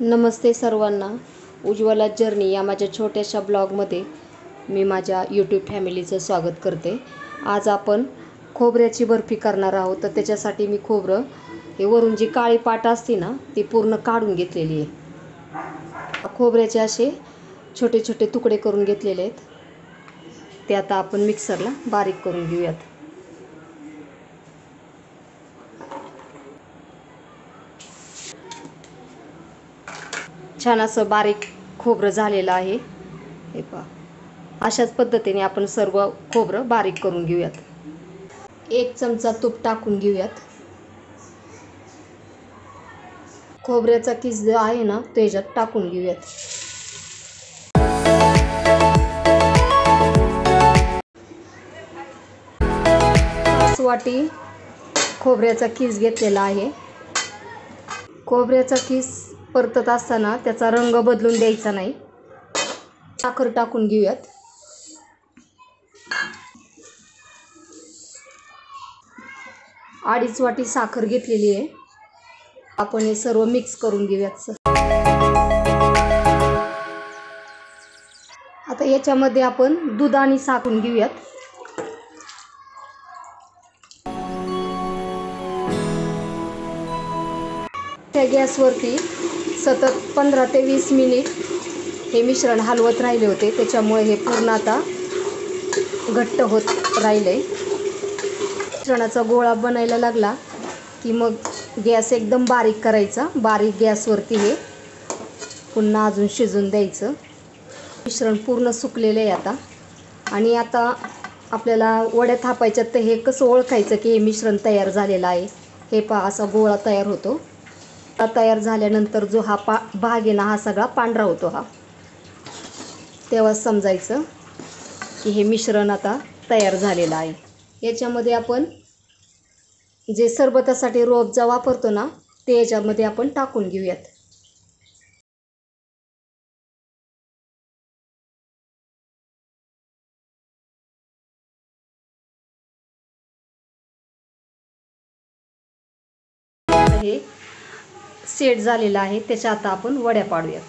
नमस्ते सर्वांना. उज्ज्वला जर्नी या माझ्या छोट्याशा ब्लॉगमध्ये मी माझ्या यूट्यूब फॅमिलीचं स्वागत करते. आज आपण खोबऱ्याची बर्फी करणार आहोत. तर त्याच्यासाठी मी खोबरं हे वरून जी काळी पाट असते ना ती पूर्ण काढून घेतलेली आहे. खोबऱ्याचे असे छोटे छोटे तुकडे करून घेतलेले आहेत. ते आता आपण मिक्सरला बारीक करून घेऊयात. छान असं बारीक खोबरं झालेलं आहे. हे पहा, अशाच पद्धतीने आपण सर्व खोबरं बारीक करून घेऊयात. 1 चमचा तूप टाकून घेऊयात. खोबऱ्याचा किस जो आहे ना तो याच्यात टाकून घेऊयात. 5 वाटी खोबऱ्याचा किस घेतलेला आहे. खोबऱ्याचा किस परतत असताना त्याचा रंग बदलून द्यायचा नाही. साखर टाकून घेऊयात. अडीच वाटी साखर घेतलेली आहे. आपण हे सर्व मिक्स करून घेऊयात. आता याच्यामध्ये आपण दूध आणि साखर घेऊयात. त्या गॅसवरती सतत 15 ते 20 मिनिट हे मिश्रण हलवत राहिले होते. त्याच्यामुळे हे पूर्ण आता घट्ट होत राहिले. मिश्रणाचा गोळा बनायला लागला की मग गॅस एकदम बारीक करायचा. बारीक गॅसवरती हे पुन्हा अजून शिजून द्यायचं. मिश्रण पूर्ण सुकलेलं आहे आता. आणि आता आपल्याला वड्या थापायच्यात. तर हे कसं ओळखायचं की हे मिश्रण तयार झालेलं आहे. हे पहा, असा गोळा तयार होतो. तयार झाल्यानंतर जो हा भाग आहे ना हा सगळा पांढरा होतो. तेव्हा समजायचं की हे मिश्रण आता तयार झालेलं आहे. याच्यामध्ये आपण जे सरबतासाठी रूअफजा वापरतो ना ते याच्यामध्ये आपण टाकून घेऊयात. हे सेट झालेलं आहे. त्याच्या आता आपण वड्या पाडूयात.